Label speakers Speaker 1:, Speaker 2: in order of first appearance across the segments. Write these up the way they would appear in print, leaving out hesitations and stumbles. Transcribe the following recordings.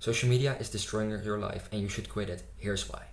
Speaker 1: Social media is destroying your life and you should quit it. Here's why.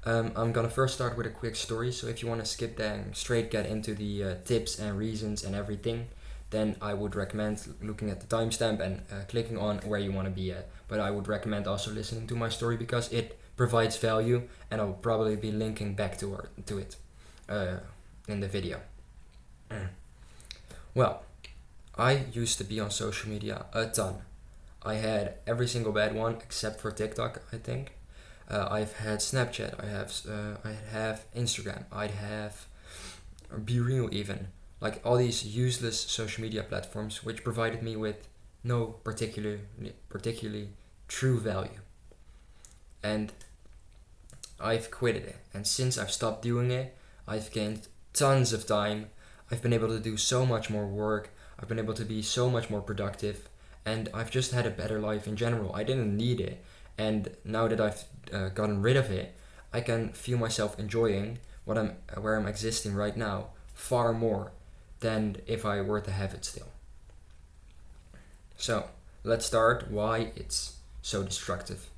Speaker 1: I'm gonna first start with a quick story, so if you want to skip then straight get into the tips and reasons and everything, then I would recommend looking at the timestamp and clicking on where you want to be at. But I would recommend also listening to my story because it provides value, and I'll probably be linking back to it in the video. Well, I used to be on social media a ton. I had every single bad one except for TikTok, I think. I've had Snapchat, I have Instagram, I'd have Be Real even. Like all these useless social media platforms which provided me with no particularly true value. And I've quitted it. And since I've stopped doing it, I've gained tons of time. I've been able to do so much more work. I've been able to be so much more productive. And I've just had a better life in general. I didn't need it. And now that I've gotten rid of it, I can feel myself enjoying where I'm existing right now far more than if I were to have it still. So let's start why it's so destructive.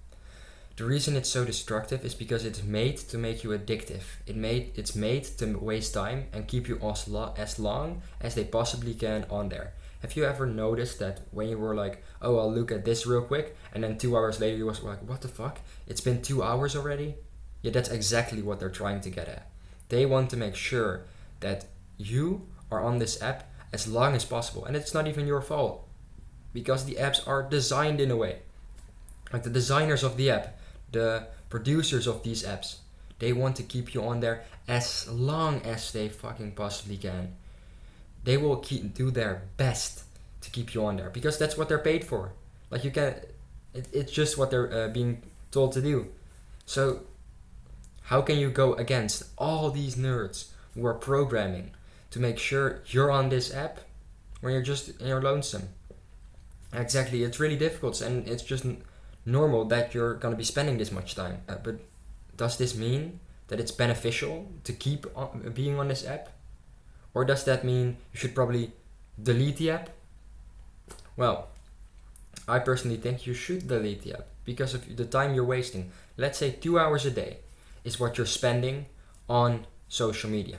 Speaker 1: The reason it's so destructive is because it's made to make you addictive. It's made to waste time and keep you as long as they possibly can on there. Have you ever noticed that when you were like, oh, I'll look at this real quick, and then 2 hours later you was like, what the fuck? It's been 2 hours already? Yeah, that's exactly what they're trying to get at. They want to make sure that you are on this app as long as possible, and it's not even your fault because the apps are designed in a way. Like the designers of the app, the producers of these apps, they want to keep you on there as long as they fucking possibly can. They will do their best to keep you on there because that's what they're paid for. Like it's just what they're being told to do. So how can you go against all these nerds who are programming to make sure you're on this app when you're lonesome? Exactly, it's really difficult, and it's just normal that you're gonna be spending this much time. But does this mean that it's beneficial to keep being on this app? Or does that mean you should probably delete the app? Well, I personally think you should delete the app because of the time you're wasting. Let's say 2 hours a day is what you're spending on social media.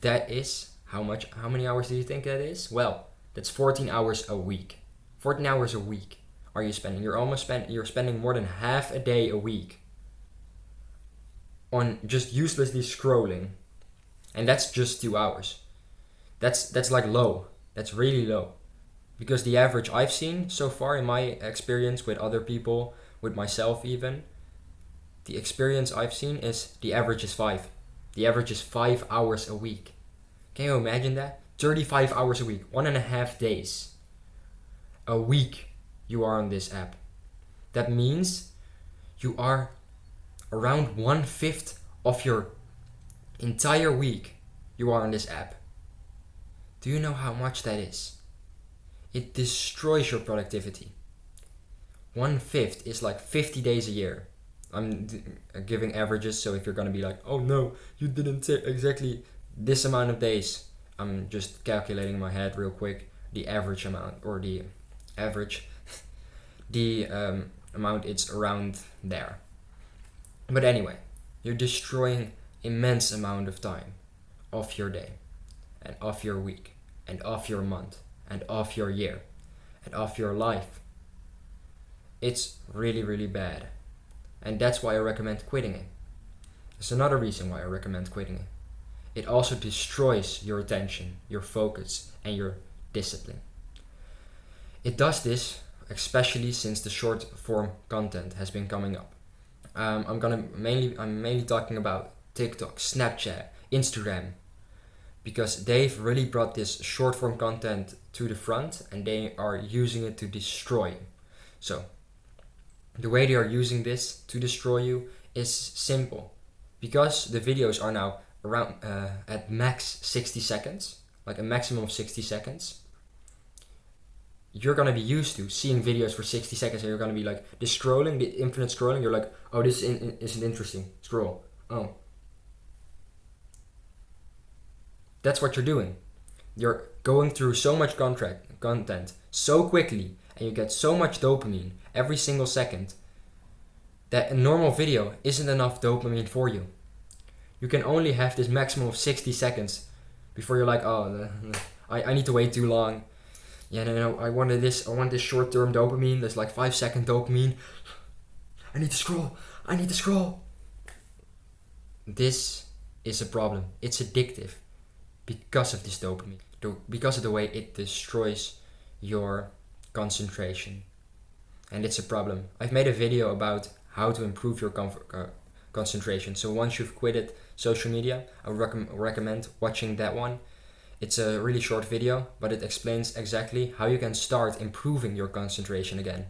Speaker 1: That is how many hours do you think that is? Well, that's 14 hours a week. 14 hours a week are you spending? You're spending more than half a day a week on just uselessly scrolling. And that's just 2 hours. That's like low. That's really low. Because the average I've seen so far in my experience with other people, with myself even, the experience I've seen is the average is 5. The average is 5 hours a week. Can you imagine that? 35 hours a week, 1.5 days a week you are on this app. That means you are around 1/5 of your entire week you are on this app. Do you know how much that is? It destroys your productivity. 1/5 is like 50 days a year. I'm giving averages, so if you're gonna be like, oh no, you didn't say exactly this amount of days, I'm just calculating in my head real quick the average amount, or the average, the amount it's around there. But anyway, you're destroying immense amount of time of your day, and of your week, and of your month, and of your year, and of your life. It's really, really bad. And that's why I recommend quitting it. There's another reason why I recommend quitting it. It also destroys your attention, your focus, and your discipline. It does this especially since the short form content has been coming up. I'm mainly talking about TikTok, Snapchat, Instagram, because they've really brought this short form content to the front and they are using it to destroy you. So the way they are using this to destroy you is simple. Because the videos are now around at max 60 seconds, like a maximum of 60 seconds, you're gonna be used to seeing videos for 60 seconds and you're gonna be like, the scrolling, the infinite scrolling, you're like, oh, this isn't interesting, scroll. Oh. That's what you're doing. You're going through so much content so quickly and you get so much dopamine every single second that a normal video isn't enough dopamine for you. You can only have this maximum of 60 seconds before you're like, oh, I need to wait too long. Yeah, no, I want this short-term dopamine. There's like 5-second dopamine. I need to scroll. This is a problem. It's addictive because of this dopamine, because of the way it destroys your concentration. And it's a problem. I've made a video about how to improve your concentration. So once you've quitted social media, I would recommend watching that one. It's a really short video, but it explains exactly how you can start improving your concentration again.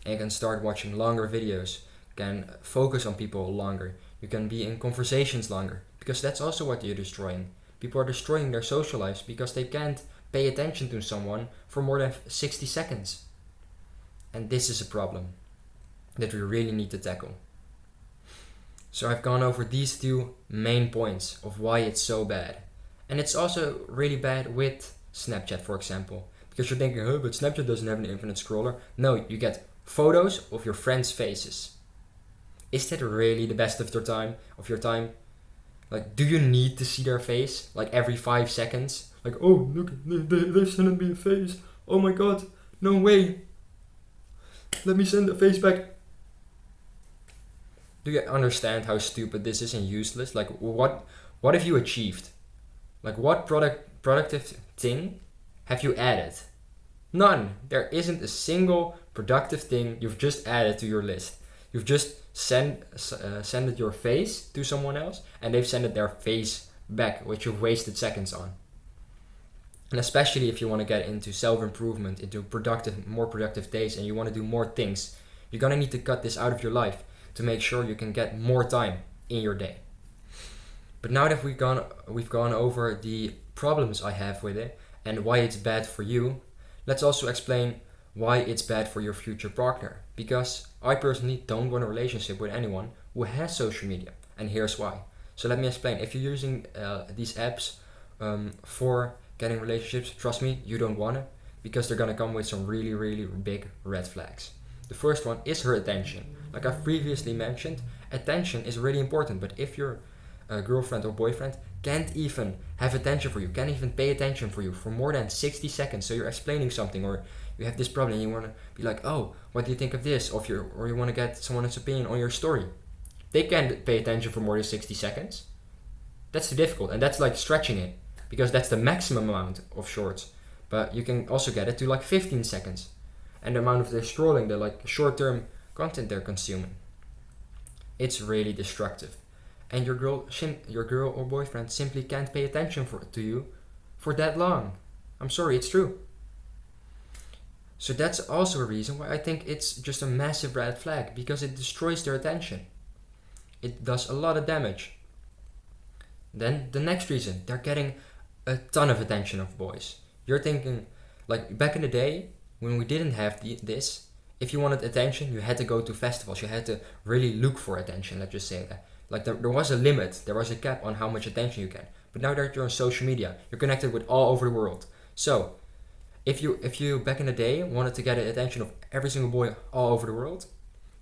Speaker 1: And you can start watching longer videos, can focus on people longer, you can be in conversations longer, because that's also what you're destroying. People are destroying their social lives because they can't pay attention to someone for more than 60 seconds. And this is a problem that we really need to tackle. So I've gone over these two main points of why it's so bad. And it's also really bad with Snapchat, for example. Because you're thinking, oh, but Snapchat doesn't have an infinite scroller. No, you get photos of your friends' faces. Is that really the best of your time? Like, do you need to see their face like every 5 seconds? Like, oh, look, they sent me a face. Oh my god, no way. Let me send the face back. Do you understand how stupid this is and useless? Like, what have you achieved? Like, what productive thing have you added? None. There isn't a single productive thing you've just added to your list. You've just sent your face to someone else, and they've sent their face back, which you've wasted seconds on. And especially if you want to get into self-improvement, into more productive days, and you want to do more things, you're gonna need to cut this out of your life to make sure you can get more time in your day. But now that we've gone over the problems I have with it and why it's bad for you, let's also explain why it's bad for your future partner. Because I personally don't want a relationship with anyone who has social media, and here's why. So let me explain. If you're using these apps for getting relationships, trust me, you don't want it, because they're gonna come with some really, really big red flags. The first one is her attention. Like I've previously mentioned, attention is really important, but if your girlfriend or boyfriend can't even have attention for you, can't even pay attention for you for more than 60 seconds, so you're explaining something, or you have this problem and you want to be like, oh, what do you think of this? Or you want to get someone's opinion on your story. They can't pay attention for more than 60 seconds. That's too difficult, and that's like stretching it, because that's the maximum amount of shorts. But you can also get it to like 15 seconds. And the amount of their scrolling, the like short-term content they're consuming. It's really destructive. And your girl or boyfriend simply can't pay attention to you for that long. I'm sorry, it's true. So that's also a reason why I think it's just a massive red flag, because it destroys their attention. It does a lot of damage. Then the next reason, they're getting a ton of attention of boys. You're thinking, like back in the day, when we didn't have this, if you wanted attention, you had to go to festivals. You had to really look for attention, let's just say that. Like there was a limit, there was a cap on how much attention you get. But now that you're on social media, you're connected with all over the world. So, if you back in the day wanted to get the attention of every single boy all over the world,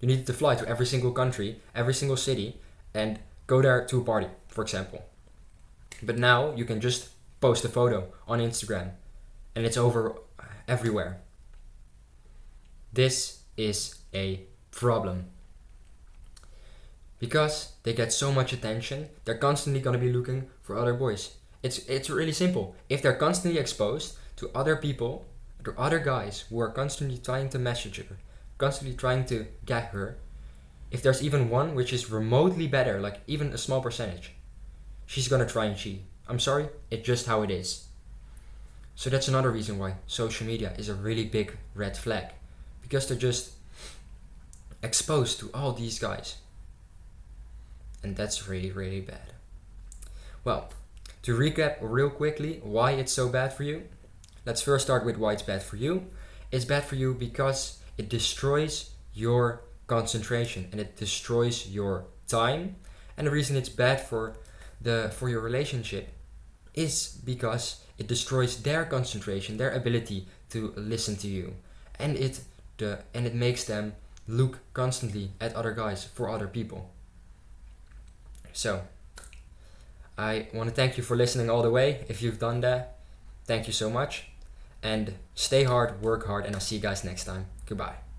Speaker 1: you needed to fly to every single country, every single city, and go there to a party, for example. But now you can just post a photo on Instagram, and it's over everywhere. This is a problem. Because they get so much attention, they're constantly going to be looking for other boys. It's really simple. If they're constantly exposed to other people, to other guys who are constantly trying to message her, constantly trying to get her, if there's even one which is remotely better, like even a small percentage, she's going to try and cheat. I'm sorry, it's just how it is. So that's another reason why social media is a really big red flag. Because they're just exposed to all these guys. And that's really, really bad. Well, to recap real quickly why it's so bad for you, let's first start with why it's bad for you. It's bad for you because it destroys your concentration and it destroys your time. And the reason it's bad for your relationship is because it destroys their concentration, their ability to listen to you. And it and it makes them look constantly at other guys for other people. So I want to thank you for listening all the way. If you've done that, thank you so much. And stay hard, work hard, and I'll see you guys next time. Goodbye.